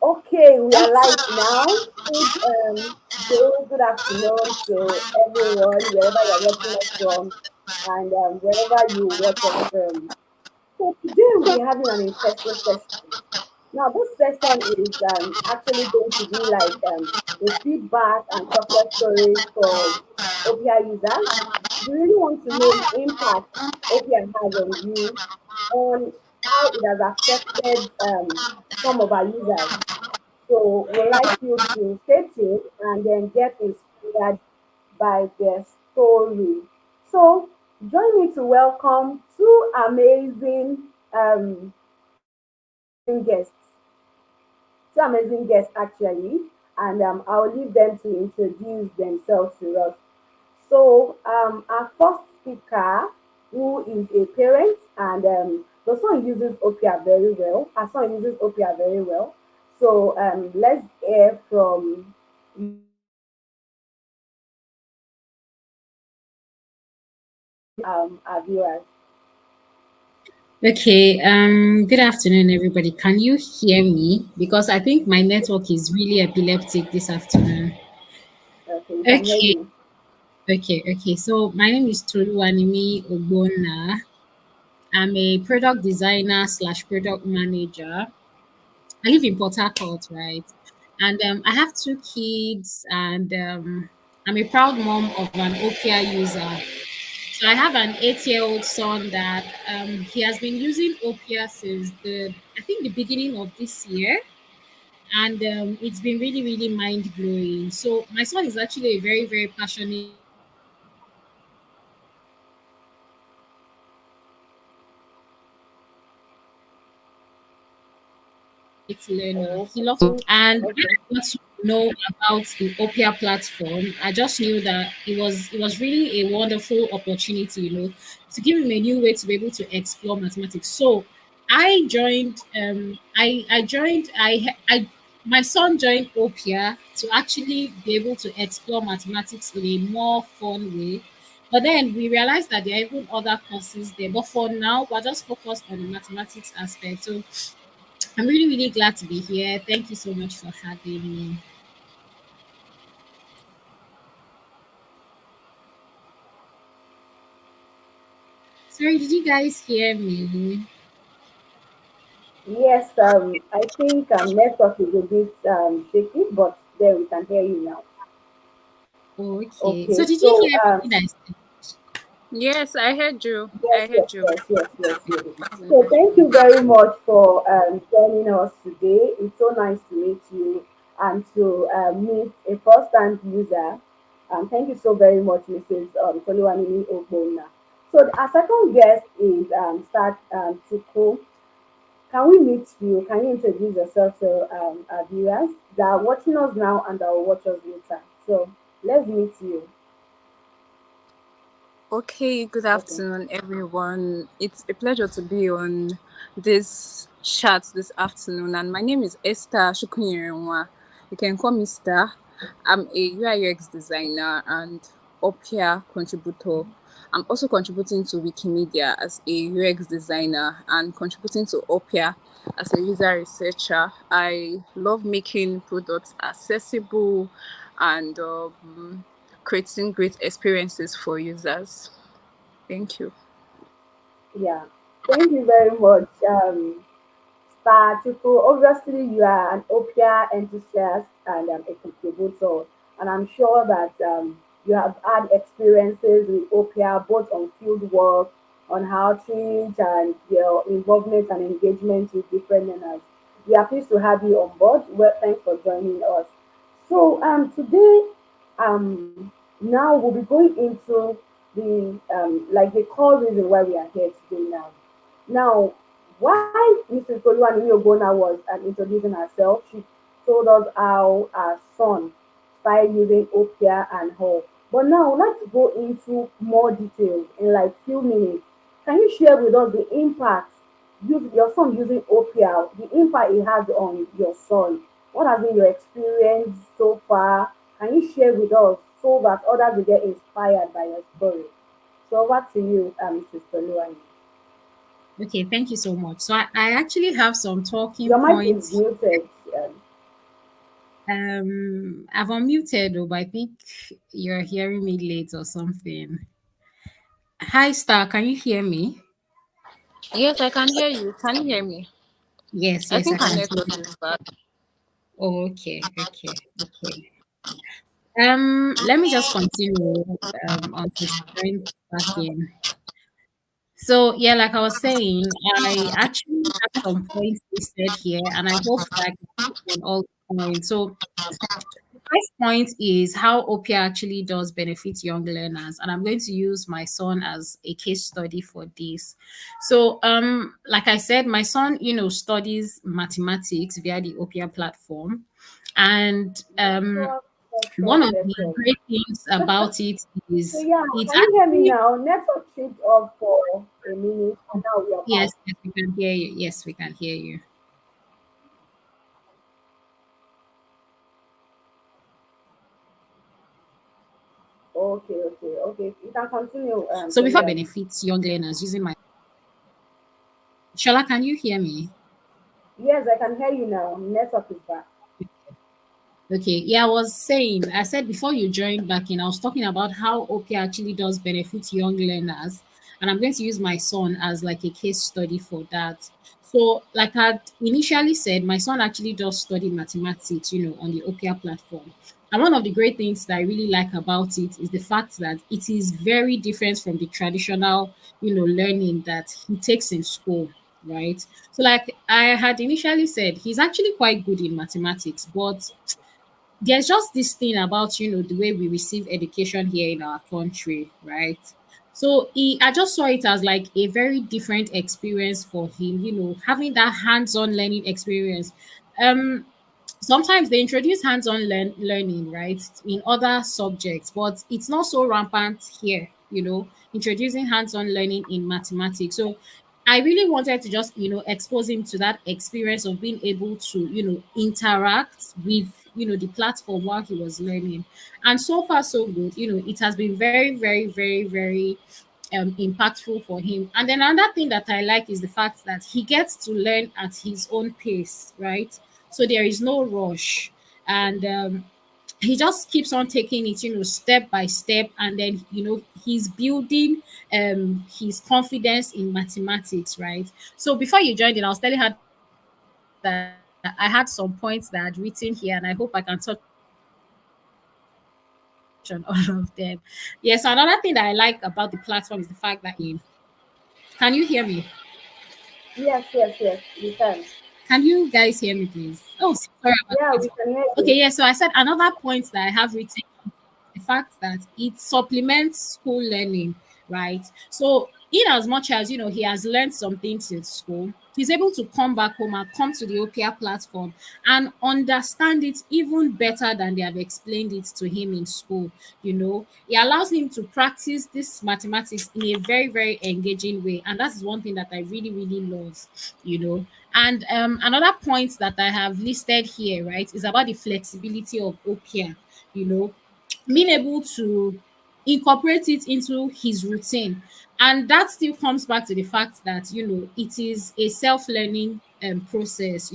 Okay, we are live now. Day, good afternoon to everyone, wherever you're watching us from, and wherever you watch us from. So today we'll be having an interesting session. Now, this session is actually going to be like a feedback and success stories from Oppia users. We really want to know the impact Oppia has on you, on how it has affected some of our users. So we'd like you to stay tuned and then get inspired by their story. So join me to welcome um, amazing guests, two amazing guests actually, and I'll leave them to introduce themselves to us. So our first speaker, who is a parent, and the son uses Oppia very well. Our son uses Oppia very well. So let's hear from our viewers. Okay, good afternoon, everybody. Can you hear me? Because I think my network is really epileptic this afternoon. Okay, we can hear Okay, you. okay. So my name is Toluwanimi Ogbonna. I'm a product designer slash product manager. I live in Port Harcourt, right? And I have two kids, and I'm a proud mom of an Oppia user. So I have an 8-year-old son that he has been using Oppia since I think the beginning of this year, and it's been really really mind blowing. So my son is actually a very very passionate learner. Oh, He loves to, and when okay. I got to know about the Oppia platform, I just knew that it was really a wonderful opportunity, to give him a new way to be able to explore mathematics. So I my son joined Oppia to actually be able to explore mathematics in a more fun way. But then we realized that there are even other courses there. But for now, we're just focused on the mathematics aspect. So I'm really, really glad to be here. Thank you so much for having me. Sorry, did you guys hear me? Yes, I think network is a bit shaky, but then we can hear you now. Okay. Okay, So did you so hear everything I said? Yes, I heard you. yes, I yes, heard you. yes, yes, yes, yes. So thank you very much for joining us today. It's so nice to meet you and to meet a first-time user. Thank you so very much, Mrs. Toluwanimi Ogbonna. So our second guest is Start Chuku. Can we meet you? Can you introduce yourself to our viewers that are watching us now and that will watch us later? So let's meet you. Okay, good Okay. afternoon, everyone. It's a pleasure to be on this chat this afternoon. And my name is Esther Shukunyirenwa. You can call me Star. I'm a UI UX designer and Oppia contributor. I'm also contributing to Wikimedia as a UX designer and contributing to Oppia as a user researcher. I love making products accessible and creating great experiences for users. Thank you. Yeah. Thank you very much, Star Chuku. Obviously, you are an Oppia enthusiast and a contributor, and I'm sure that you have had experiences with Oppia both on field work, on outreach, and your involvement and engagement with different learners. We are pleased to have you on board. Well, thanks for joining us. So today, now we'll be going into the like the core reason why we are here today now. Now, why Mrs. Toluwanimi Ogona was introducing herself, she told us how her son started using Oppia and all. But now I'd like to go into more details in like few minutes. Can you share with us the impact your son using Oppia, the impact it has on your son? What has been your experience so far? Can you share with us so that others will get inspired by your story? So over to you, Mrs. Toluwanimi. Okay, thank you so much. So I actually have some talking Your mic is points. muted. I've unmuted though, but I think you're hearing me late or something. Hi, Star. Can you hear me? Yes, I can hear you. Can you hear me? Yes, I yes, I think our can hear network you. is bad. Oh, okay, okay, okay. Let me just continue until she joins back in. So yeah, like I was saying, I actually have some points listed here, and I hope that I can touch on all the points. So the first point is how Oppia actually does benefit young learners, and I'm going to use my son as a case study for this. So, like I said, my son, studies mathematics via the Oppia platform, and one of the Network. great things about it So is yeah, it's can you hear me actually now? Network tripped off for a minute and now we are yes, back. yes, we can hear you. Yes, we can hear you. Okay. You can continue So from before there. benefits young learners using my Shola, can you hear me? Yes, I can hear you now. Network is back. Okay, yeah, I said before you joined back in, I was talking about how OP actually does benefit young learners, and I'm going to use my son as like a case study for that. So, like I initially said, my son actually does study mathematics, on the Oppia platform. And one of the great things that I really like about it is the fact that it is very different from the traditional, learning that he takes in school, right? So, like I had initially said, he's actually quite good in mathematics, but there's just this thing about the way we receive education here in our country, right? So I just saw it as like a very different experience for him, having that hands-on learning experience. um Sometimes they introduce hands-on learning, right, in other subjects, but it's not so rampant here, introducing hands-on learning in mathematics. So I really wanted to just, expose him to that experience of being able to, interact with, the platform while he was learning. And so far, so good. It has been very, very, very, very impactful for him. And then another thing that I like is the fact that he gets to learn at his own pace, right? So there is no rush. And he just keeps on taking it, step by step. And then, he's building his confidence in mathematics, right? So before you joined in, I was telling her that I had some points that I had written here, and I hope I can touch on all of them. Yes, so another thing that I like about the platform is the fact that can you hear me? Yes, we can. Can you guys hear me, please? Oh, sorry about Yeah, the we network. can hear Okay, you. yeah. So I said another point that I have written the fact that it supplements school learning, right? So, in as much as he has learned some things in school, he's able to come back home and come to the OPR platform and understand it even better than they have explained it to him in school. It allows him to practice this mathematics in a very, very engaging way, and that is one thing that I really, really love. You know, and another point that I have listed here, right, is about the flexibility of OPR. You know, being able to incorporate it into his routine. And that still comes back to the fact that, it is a self learning process.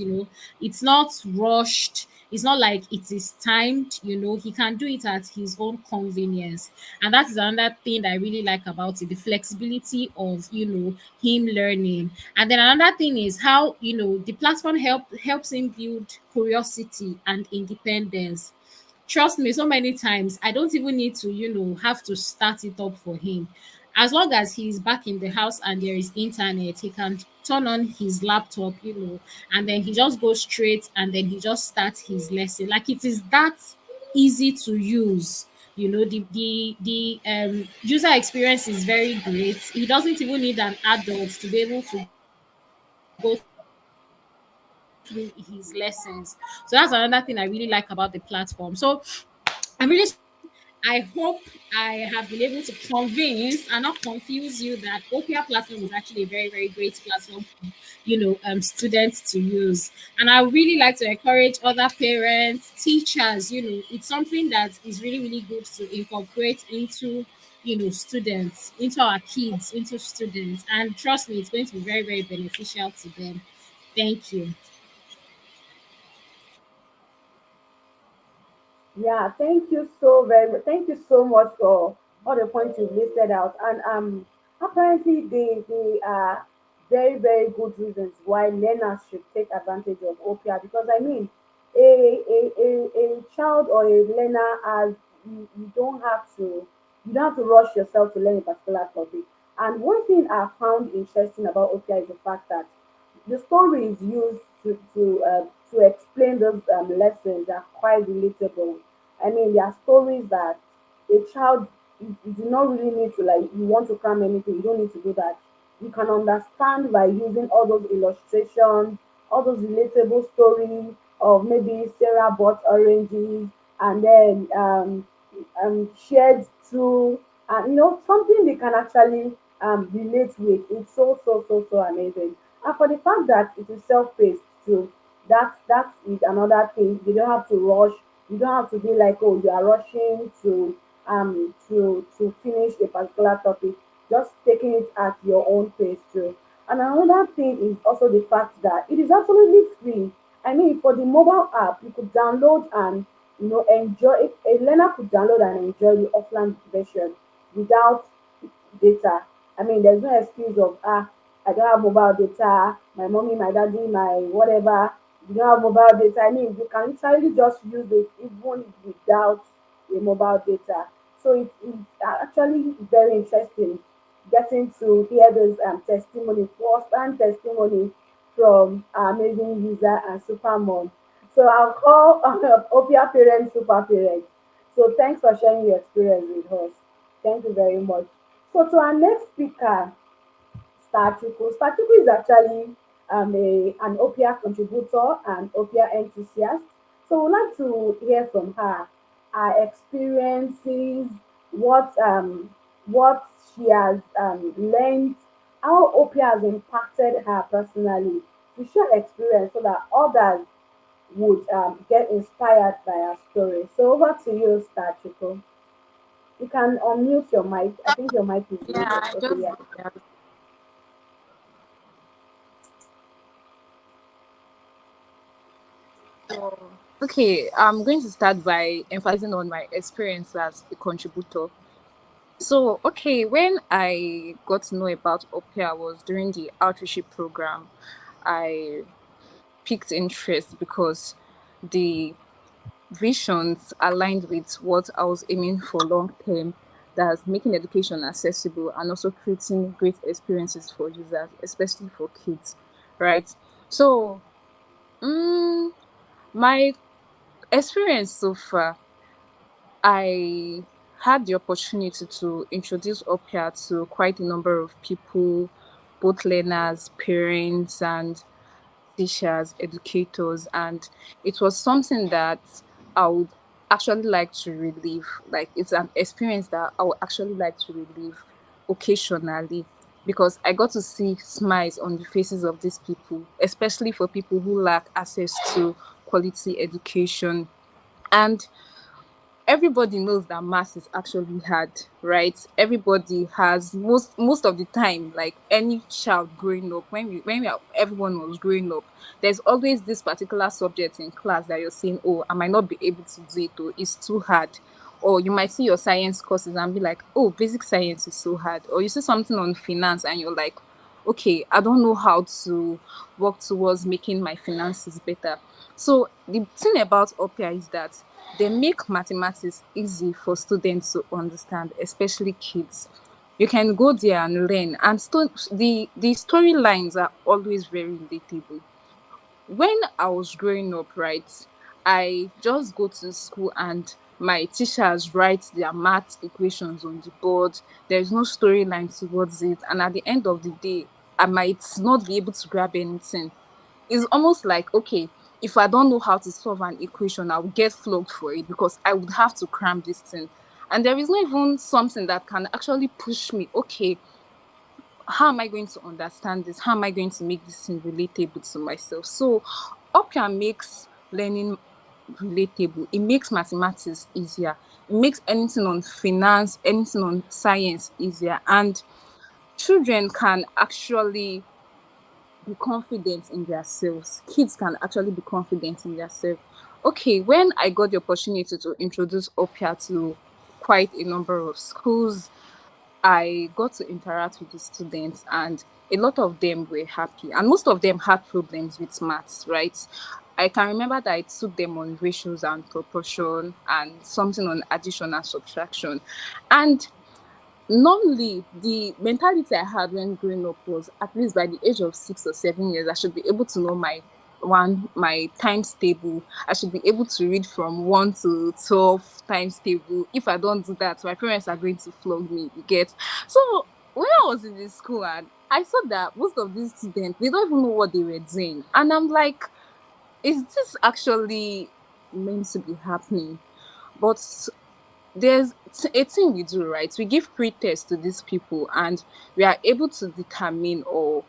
It's not rushed. It's not like it is timed. He can do it at his own convenience. And that is another thing that I really like about it, the flexibility of, him learning. And then another thing is how, the platform helps him build curiosity and independence. Trust me, so many times I don't even need to, have to start it up for him. As long as he's back in the house and there is internet, he can turn on his laptop, and then he just goes straight and then he just starts his lesson. Like it is that easy to use. The user experience is very great. He doesn't even need an adult to be able to go through his lessons. So that's another thing I really like about the platform. So I'm really sorry. I hope I have been able to convince and not confuse you that Oppia platform is actually a very, very great platform for, students to use. And I really like to encourage other parents, teachers, it's something that is really, really good to incorporate into, students, into our kids, into students. And trust me, it's going to be very, very beneficial to them. Thank you. Yeah, thank you so very much. Thank you so much for all the points you listed out. And apparently they are very, very good reasons why learners should take advantage of OPR, because I mean a child or a learner, as you don't have to, you don't have to rush yourself to learn a particular topic. And one thing I found interesting about OPR is the fact that the stories used to explain those lessons are quite relatable. I mean, there are stories that a child, you do not really need to, like, you want to cram anything, you don't need to do that. You can understand by using all those illustrations, all those relatable stories of maybe Sarah bought oranges and then shared two, and something they can actually relate with. It's so amazing. And for the fact that it is self-paced too, that is another thing. You don't have to rush. You don't have to be like, oh, you are rushing to finish a particular topic. Just taking it at your own pace too. And another thing is also the fact that it is absolutely free. I mean, for the mobile app, you could download and enjoy it. A learner could download and enjoy the offline version without data. I mean, there's no excuse of I don't have mobile data, my mommy, my daddy, my whatever, you don't have mobile data. I mean, you can literally just use it even without a mobile data. So it's actually very interesting getting to hear this testimony, first-hand testimony from our amazing user and super mom. So I'll call Oppia parents super parents. So thanks for sharing your experience with us. Thank you very much. So to our next speaker, Statuko. Statuko is actually an Oppia contributor and Oppia enthusiast. So we'd like to hear from her, her experiences, what she has learned, how Oppia has impacted her personally, to share experience so that others would get inspired by her story. So over to you, Statuko. You can unmute your mic. I think your mic is Yeah, muted. I Okay, just yeah. yeah. So, okay, I'm going to start by emphasizing on my experience as a contributor. So, okay, when I got to know about Oppia was during the outreach program. I piqued interest because the visions aligned with what I was aiming for long term. That's making education accessible and also creating great experiences for users, especially for kids, right? So, mm, my experience so far, I had the opportunity to introduce Oppia to quite a number of people, both learners, parents, and teachers, educators, and it was something that I would actually like to relive. Like it's an experience that I would actually like to relive occasionally because I got to see smiles on the faces of these people, especially for people who lack access to quality education. And everybody knows that math is actually hard, right? Everybody has most of the time, like any child growing up, everyone was growing up, there's always this particular subject in class that you're saying, oh, I might not be able to do it, or it's too hard. Or you might see your science courses and be like, oh, basic science is so hard. Or you see something on finance and you're like, okay, I don't know how to work towards making my finances better. So the thing about Oppia is that they make mathematics easy for students to understand, especially kids. You can go there and learn, and the storylines are always very relatable. When I was growing up, right, I just go to school and my teachers write their math equations on the board. There's no storyline towards it, and at the end of the day, I might not be able to grab anything. It's almost like, okay, if I don't know how to solve an equation, I will get flogged for it because I would have to cram this thing. And there is not even something that can actually push me, okay, how am I going to understand this? How am I going to make this thing relatable to myself? So Oppia makes learning relatable. It makes mathematics easier. It makes anything on finance, anything on science easier. And children can actually be confident in themselves. Kids can actually be confident in themselves. Okay, when I got the opportunity to introduce Oppia to quite a number of schools, I got to interact with the students, and a lot of them were happy, and most of them had problems with maths, right? I can remember that I took them on ratios and proportion and something on addition and subtraction. And normally, the mentality I had when growing up was at least by the age of 6 or 7 years, I should be able to know my times table. I should be able to read from 1 to 12 times table. If I don't do that, my parents are going to flog me. You get? So when I was in the school and I saw that most of these students they don't even know what they were doing, and I'm like, is this actually meant to be happening? But a thing we do, right? We give pre-test to these people, and we are able to determine or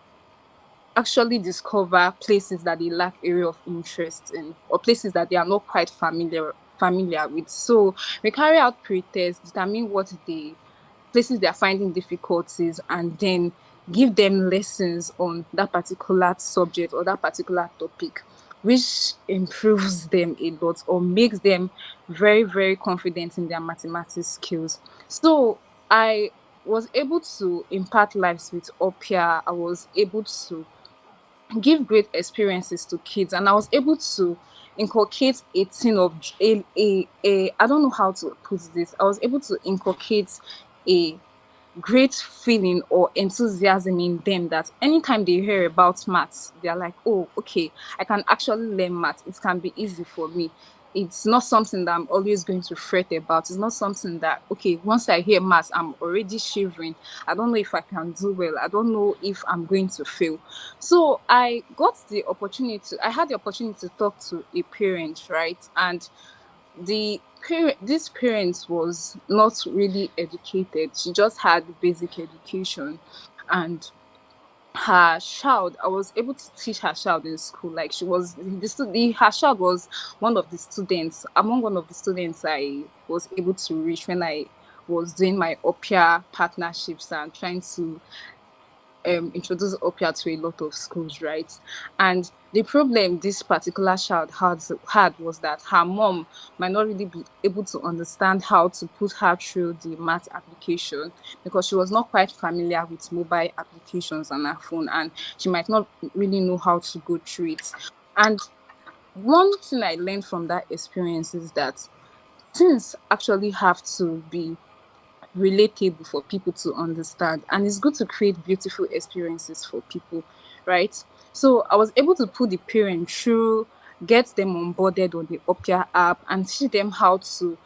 actually discover places that they lack area of interest in, or places that they are not quite familiar with. So we carry out pre-tests, determine what they places they are finding difficulties, and then give them lessons on that particular subject or that particular topic, which improves them a lot or makes them very, very confident in their mathematics skills. So I was able to impact lives with Oppia. I was able to give great experiences to kids, and I was able to inculcate a thing of a I don't know how to put this. I was able to inculcate a great feeling or enthusiasm in them that anytime they hear about maths, they're like, oh, okay, I can actually learn maths. It can be easy for me. It's not something that I'm always going to fret about. It's not something that, okay, once I hear maths, I'm already shivering. I don't know if I can do well. I don't know if I'm going to fail. So I had the opportunity to talk to a parent, right? And this parent was not really educated. She just had basic education, and her child, I was able to teach her child in school. Like she was her child was one of the students I was able to reach when I was doing my Oppia partnerships and trying to introduce Oppia to a lot of schools, right? And the problem this particular child had was that her mom might not really be able to understand how to put her through the math application because she was not quite familiar with mobile applications on her phone, and she might not really know how to go through it. And one thing I learned from that experience is that things actually have to be relatable for people to understand, and it's good to create beautiful experiences for people, right? So I was able to put the parent through, get them onboarded on the Oppia app, and teach them how to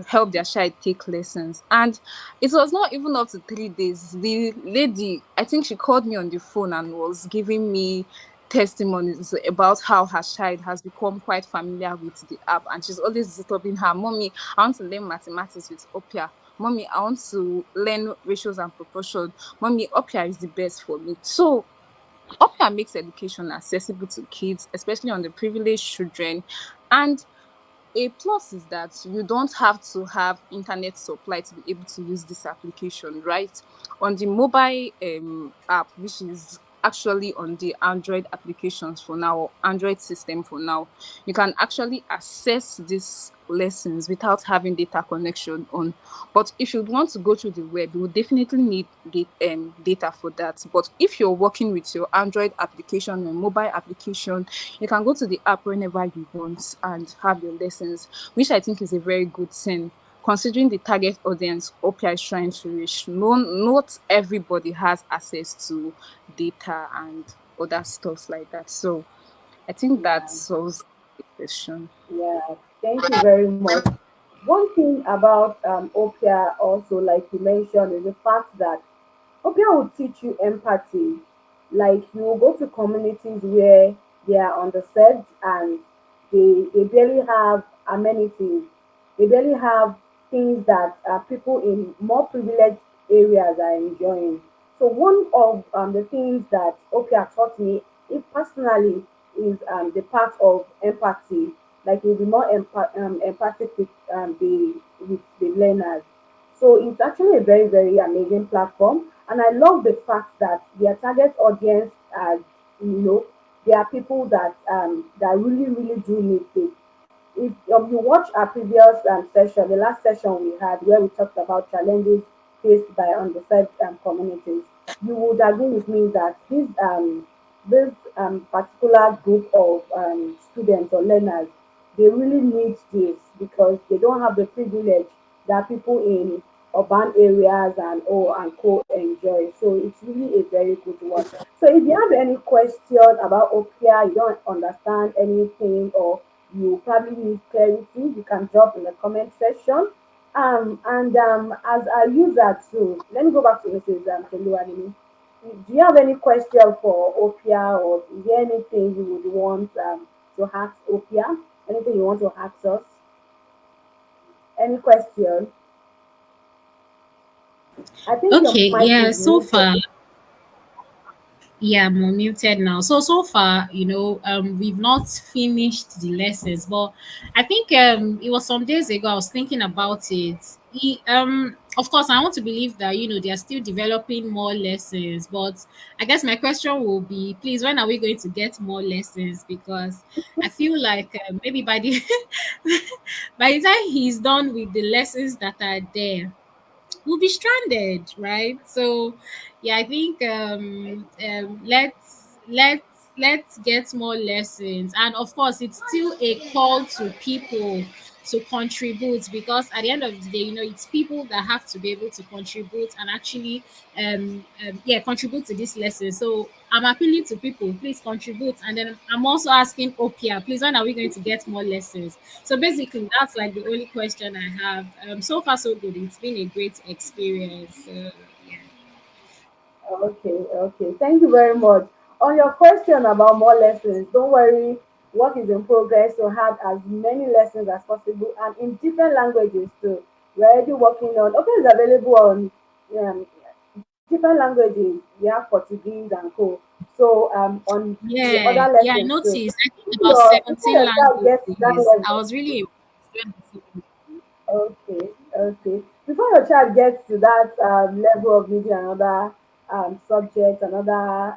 help their child take lessons. And it was not even up to 3 days. The lady, I think she called me on the phone and was giving me testimonies about how her child has become quite familiar with the app, and she's always disturbing her, mommy, I want to learn mathematics with Oppia. Mommy, I want to learn ratios and proportion. Mommy, Oppia is the best for me. So Oppia makes education accessible to kids, especially on the privileged children. And a plus is that you don't have to have internet supply to be able to use this application, right? On the mobile app, which is actually on the Android applications for now, or Android system for now, you can actually access these lessons without having data connection on. But if you want to go through the web, you will definitely need data for that. But if you're working with your Android application or mobile application, you can go to the app whenever you want and have your lessons, which I think is a very good thing. Considering the target audience Oppia is trying to reach, not everybody has access to data and other stuff like that. So I think that Yeah. solves the question. Yeah, thank you very much. One thing about Oppia also, like you mentioned, is the fact that Oppia will teach you empathy. Like you will go to communities where they are underserved and they barely have amenities. They barely have things that people in more privileged areas are enjoying. So one of the things that Oppia taught me, if personally, is the part of empathy. Like you'll be more empathic with the learners. So it's actually a very, very amazing platform. And I love the fact that their target audience are, they are people that really, really do need this. if you watch our previous session, the last session we had where we talked about challenges faced by underserved communities, you would agree with me that this particular group of students or learners, they really need this because they don't have the privilege that people in urban areas and co enjoy. So it's really a very good one. So if you have any question about Oppia, you don't understand anything, or you probably need clarity, you can drop in the comment section. And as a user too, let me go back to Mrs. Toluwanimi. Do you have any question for Oppia, or is there anything you would want to ask Oppia? Anything you want to ask us? Any question? I think your Okay, mic yeah, is so muted. far, yeah, I'm unmuted now. So far, we've not finished the lessons, but I think it was some days ago I was thinking about it. Of course, I want to believe that they are still developing more lessons, but I guess my question will be, please, when are we going to get more lessons? Because I feel like maybe by the by the time he's done with the lessons that are there, we'll be stranded, right? So yeah, I think let's get more lessons, and of course it's still a call to people to contribute, because at the end of the day, it's people that have to be able to contribute and actually yeah, contribute to this lesson. So I'm appealing to people, please contribute, and then I'm also asking Opia, please, when are we going to get more lessons? So basically, that's like the only question I have. So far, so good. It's been a great experience. So, yeah. Okay, okay. Thank you very much. On your question about more lessons, don't worry. Work is in progress to have as many lessons as possible and in different languages too. We're already working on. Okay, it's available on um, different languages. We have Portuguese and co. So on the Yeah, other yeah, I lessons too. noticed. I think about Before 17 your child gets to that languages. I level, was really impressed. okay, okay. Before your child gets to that level of needing another subject, another,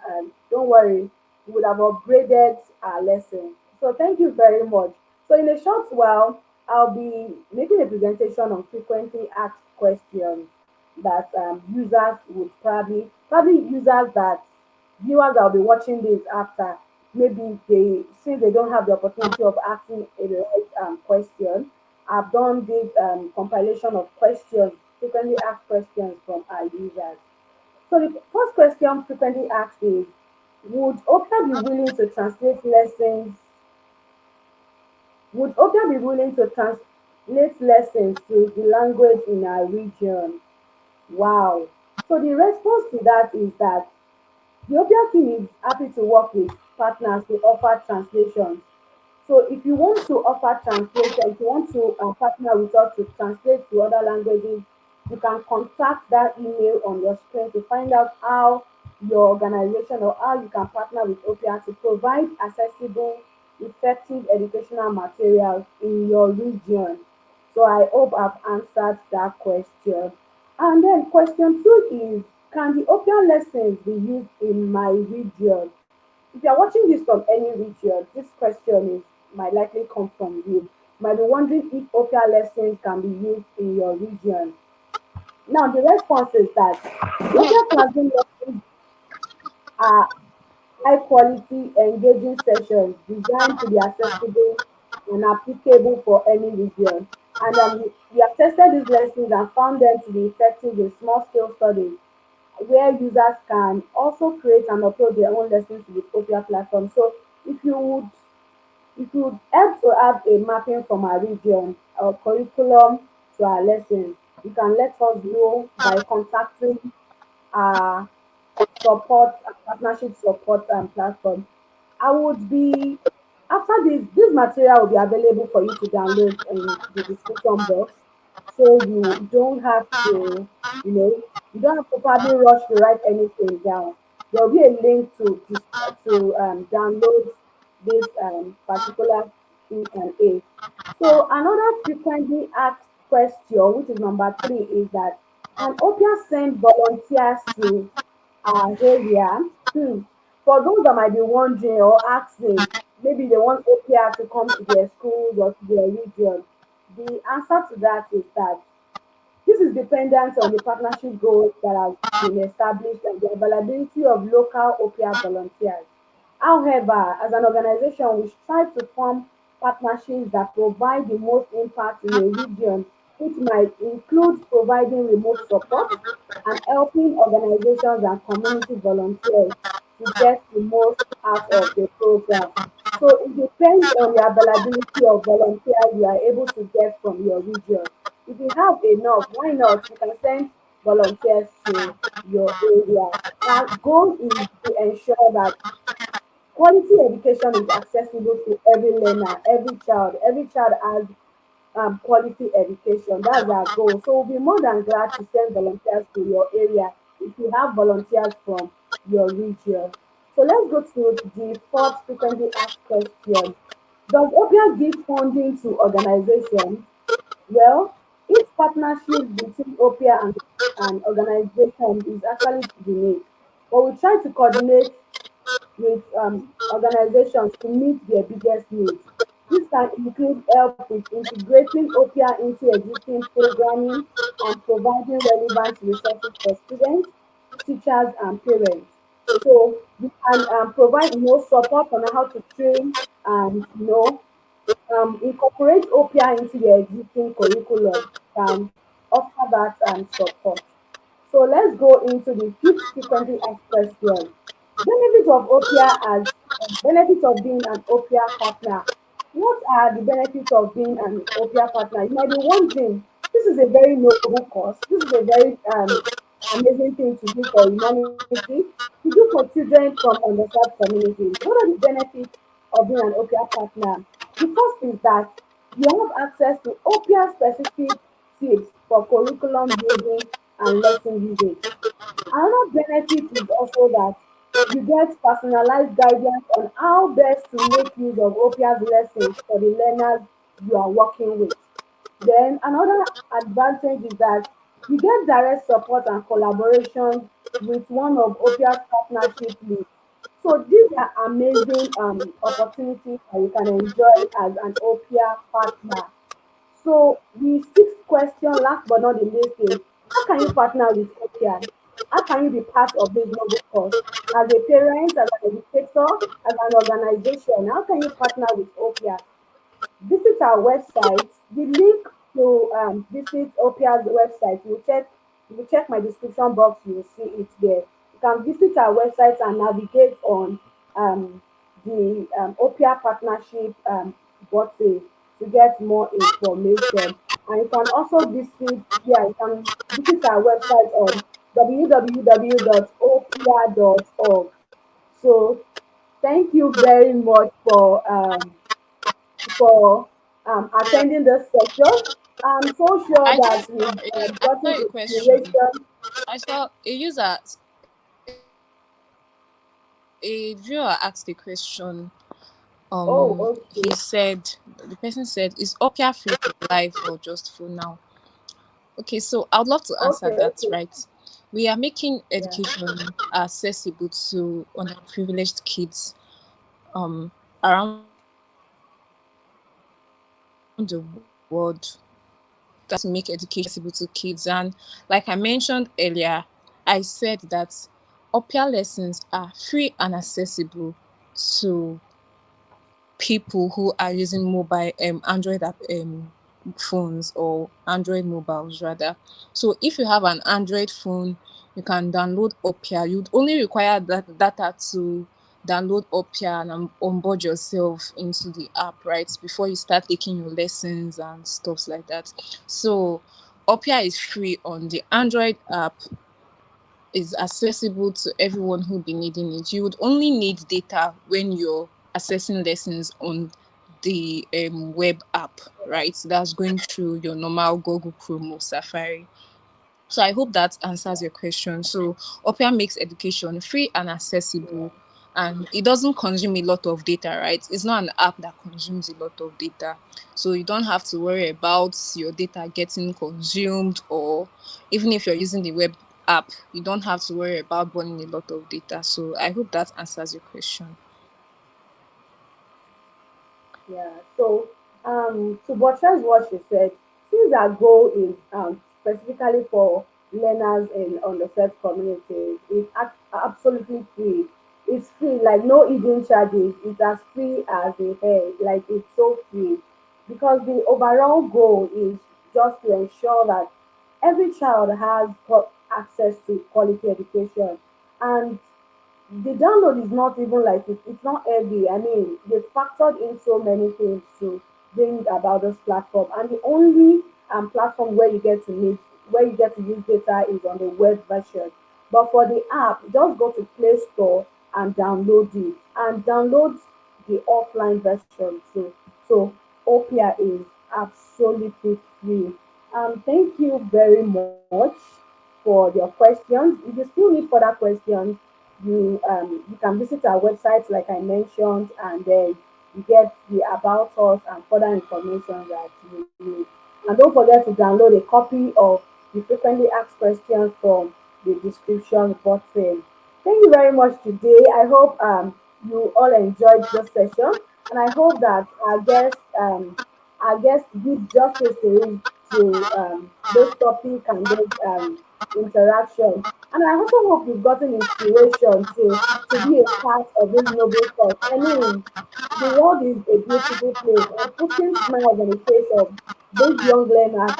don't worry, we would have upgraded our lesson. So thank you very much. So in a short while, I'll be making a presentation on frequently asked questions that users would probably users that viewers that will be watching this after, maybe they, since they don't have the opportunity of asking a right question, I've done this compilation of questions, frequently asked questions from our users. So the first question frequently asked is, would Oprah be willing to translate lessons? Would Oprah be willing to translate lessons to the language in our region? Wow. So the response to that is that the Oppia team is happy to work with partners to offer translations. So if you want to offer translation, if you want to partner with us to translate to other languages, you can contact that email on your screen to find out how your organization or how you can partner with Oppia to provide accessible, effective educational materials in your region. So I hope I've answered that question. And then question two is, can the Oppia lessons be used in my region? If you're watching this from any region, this question is might likely come from you. You might be wondering if Oppia lessons can be used in your region. Now, the response is that the Oppia classroom lessons are high quality, engaging sessions designed to be accessible and applicable for any region. And we have tested these lessons and found them to be effective in small scale studies where users can also create and upload their own lessons to the Oppia platform. So if you would if you would help to have a mapping from our region, our curriculum to our lessons, you can let us know by contacting our support and partnership support and platform. I would be after this material will be available for you to download in the description box. So you don't have to, you don't have to probably rush to write anything down. There will be a link to download this particular Q&A. So another frequently asked question, which is number three, is that can Opia send volunteers to area? Hmm. For those that might be wondering or asking, maybe they want OPR to come to their schools or to their region? The answer to that is that this is dependent on the partnership goals that have been established and the availability of local OPR volunteers. However, as an organization, we strive to form partnerships that provide the most impact in a region, which might include providing remote support and helping organizations and community volunteers to get the most out of the program. So it depends on the availability of volunteers you are able to get from your region. If you have enough, why not? You can send volunteers to your area. Our goal is to ensure that quality education is accessible to every learner, every child. Every child has quality education. That's our goal. So we'll be more than glad to send volunteers to your area if you have volunteers from your region. So let's go to the fourth frequently asked question. Does OPIA give funding to organizations? Well, each partnership between OPIA and an organization is actually unique, but we try to coordinate with organizations to meet their biggest needs. This can include help with integrating OPIA into existing programming and providing relevant resources for students, teachers, and parents. So we can provide support on how to train and incorporate OPI into their existing curriculum and offer that support. So let's go into the fifth frequently asked question. Benefits of OPIA as benefits of being an OPIA partner. What are the benefits of being an OPIA partner? You might be wondering, this is a very noble cause. This is a very amazing thing to do for humanity, to do for children from underserved communities. What are the benefits of being an OPIA partner? The first is that you have access to OPIA specific tips for curriculum building and lesson usage. Another benefit is also that you get personalized guidance on how best to make use of OPIA's lessons for the learners you are working with. Then another advantage is that you get direct support and collaboration with one of OPIA's partnership leads. So these are amazing opportunities that you can enjoy as an OPIA partner. So the sixth question, last but not the least, is how can you partner with OPIA? How can you be part of this noble cause? As a parent, as an educator, as an organization, how can you partner with OPIA? Visit our website. The link to visit Oppia's website, you check my description box, you will see it there. You can visit our website and navigate on the Oppia partnership button to get more information. And you can also you can visit our website on www.oppia.org. So thank you very much for attending this session. I'm so sure I that just we've I saw gotten a question. inspiration. I saw a user, a viewer asked a question. Oh, He okay, said, the person said, is Oppia free for life or just for now? Okay, so I would love to answer okay, that, okay. right? We are making Yeah, education accessible to underprivileged kids um around the world. That's to make education accessible to kids. And like I mentioned earlier, I said that Oppia lessons are free and accessible to people who are using mobile Android app phones or Android mobiles rather. So if you have an Android phone, you can download Oppia. You'd only require that data to download Oppia and onboard yourself into the app, right? Before you start taking your lessons and stuff like that. So Oppia is free on the Android app, is accessible to everyone who be needing it. You would only need data when you're accessing lessons on the web app, right? That's going through your normal Google Chrome or Safari. So I hope that answers your question. So Oppia makes education free and yeah. accessible, and it doesn't consume a lot of data, right? It's not an app that consumes a lot of data. So you don't have to worry about your data getting consumed, or even if you're using the web app, you don't have to worry about burning a lot of data. So I hope that answers your question. Yeah. So, to buttress what she said, since our goal is specifically for learners in underserved communities, it's absolutely free. It's free, like no hidden charges. It's as free as the hair. Like it's so free, because the overall goal is just to ensure that every child has access to quality education. And the download is not even like it's not heavy. I mean, they factored in so many things to bring about this platform. And the only platform where you get to meet, where you get to use data is on the web version. But for the app, just go to Play Store and download it, and download the offline version too. So Oppia is absolutely free. Thank you very much for your questions. If you still need further questions, you can visit our website like I mentioned, and then you get the about us and further information that you need. And don't forget to download a copy of the frequently asked questions from the description button. Thank you very much today. I hope you all enjoyed this session, and I hope that our guest give justice to this topic and this interaction. And I also hope you've gotten inspiration to be a part of this noble cause. I mean, the world is a beautiful place, and putting smiles on the face of these young learners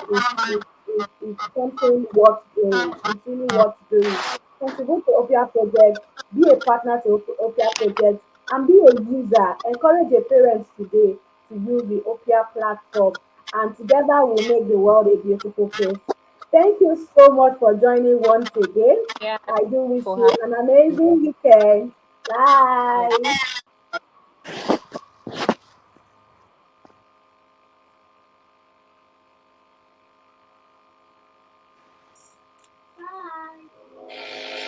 is something worth doing. It's really worth doing. Contribute to Oppia project, be a partner to Oppia project, and be a user. Encourage your parents today to use the Oppia platform, and together we'll make the world a beautiful place. Thank you so much for joining once again. Yeah, I do wish for you having an me. amazing weekend. Yeah. Bye.